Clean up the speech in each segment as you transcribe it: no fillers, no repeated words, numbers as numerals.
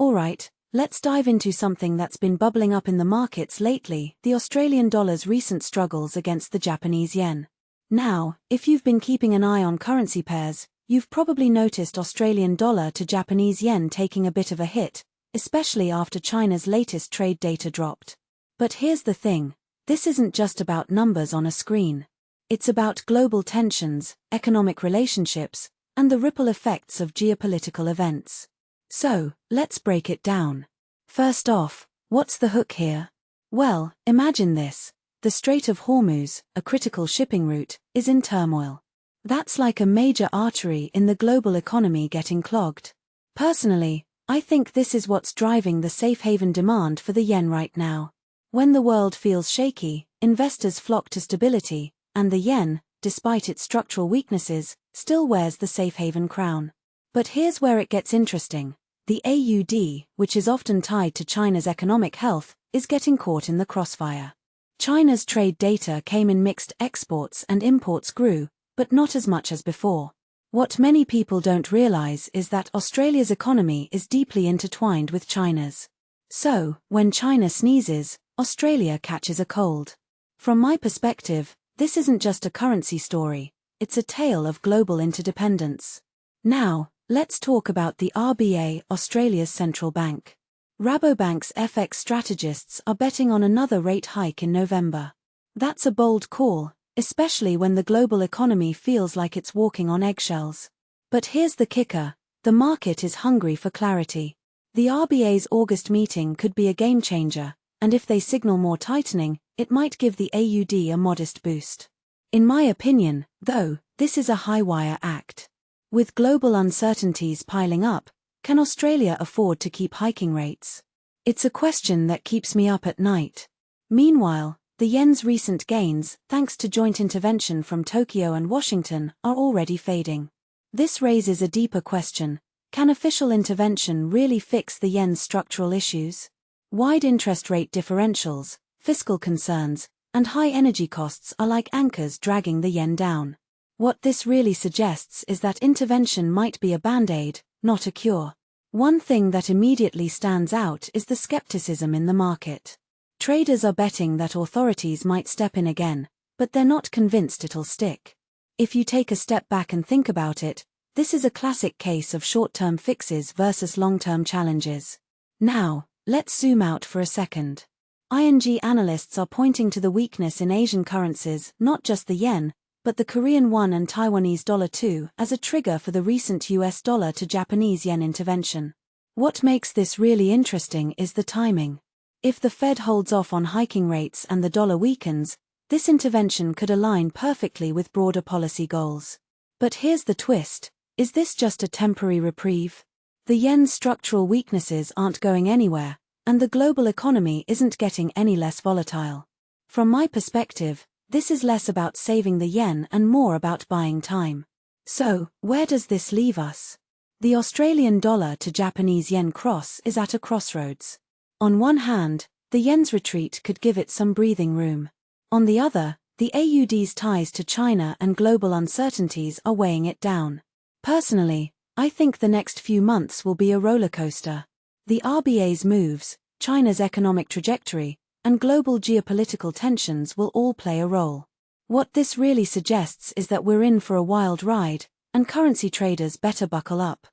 Alright, let's dive into something that's been bubbling up in the markets lately, the Australian dollar's recent struggles against the Japanese yen. Now, if you've been keeping an eye on currency pairs, you've probably noticed Australian dollar to Japanese yen taking a bit of a hit, especially after China's latest trade data dropped. But here's the thing, this isn't just about numbers on a screen. It's about global tensions, economic relationships, and the ripple effects of geopolitical events. So, let's break it down. First off, what's the hook here? Well, imagine this. The Strait of Hormuz, a critical shipping route, is in turmoil. That's like a major artery in the global economy getting clogged. Personally, I think this is what's driving the safe haven demand for the yen right now. When the world feels shaky, investors flock to stability, and the yen, despite its structural weaknesses, still wears the safe haven crown. But here's where it gets interesting. The AUD, which is often tied to China's economic health, is getting caught in the crossfire. China's trade data came in mixed. Exports and imports grew, but not as much as before. What many people don't realize is that Australia's economy is deeply intertwined with China's. So, when China sneezes, Australia catches a cold. From my perspective, this isn't just a currency story, it's a tale of global interdependence. Now, let's talk about the RBA, Australia's central bank. Rabobank's FX strategists are betting on another rate hike in November. That's a bold call, especially when the global economy feels like it's walking on eggshells. But here's the kicker, the market is hungry for clarity. The RBA's August meeting could be a game changer, and if they signal more tightening, it might give the AUD a modest boost. In my opinion, though, this is a high-wire act. With global uncertainties piling up, can Australia afford to keep hiking rates? It's a question that keeps me up at night. Meanwhile, the yen's recent gains, thanks to joint intervention from Tokyo and Washington, are already fading. This raises a deeper question. Can official intervention really fix the yen's structural issues? Wide interest rate differentials, fiscal concerns, and high energy costs are like anchors dragging the yen down. What this really suggests is that intervention might be a band-aid, not a cure. One thing that immediately stands out is the skepticism in the market. Traders are betting that authorities might step in again, but they're not convinced it'll stick. If you take a step back and think about it, this is a classic case of short-term fixes versus long-term challenges. Now, let's zoom out for a second. ING analysts are pointing to the weakness in Asian currencies, not just the yen, but the Korean won and Taiwanese dollar too, as a trigger for the recent US dollar to Japanese yen intervention. What makes this really interesting is the timing. If the Fed holds off on hiking rates and the dollar weakens, this intervention could align perfectly with broader policy goals. But here's the twist, is this just a temporary reprieve? The yen's structural weaknesses aren't going anywhere, and the global economy isn't getting any less volatile. From my perspective, this is less about saving the yen and more about buying time. So, where does this leave us? The Australian dollar to Japanese yen cross is at a crossroads. On one hand, the yen's retreat could give it some breathing room. On the other, the AUD's ties to China and global uncertainties are weighing it down. Personally, I think the next few months will be a rollercoaster. The RBA's moves, China's economic trajectory, and global geopolitical tensions will all play a role. What this really suggests is that we're in for a wild ride, and currency traders better buckle up.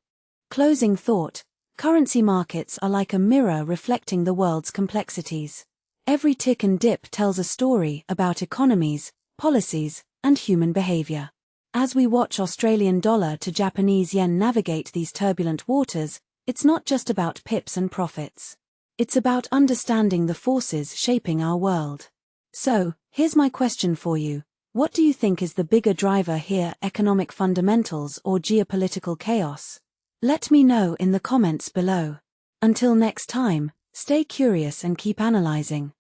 Closing thought, currency markets are like a mirror reflecting the world's complexities. Every tick and dip tells a story about economies, policies, and human behavior. As we watch Australian dollar to Japanese yen navigate these turbulent waters, it's not just about pips and profits. It's about understanding the forces shaping our world. So, here's my question for you. What do you think is the bigger driver here, economic fundamentals or geopolitical chaos? Let me know in the comments below. Until next time, stay curious and keep analyzing.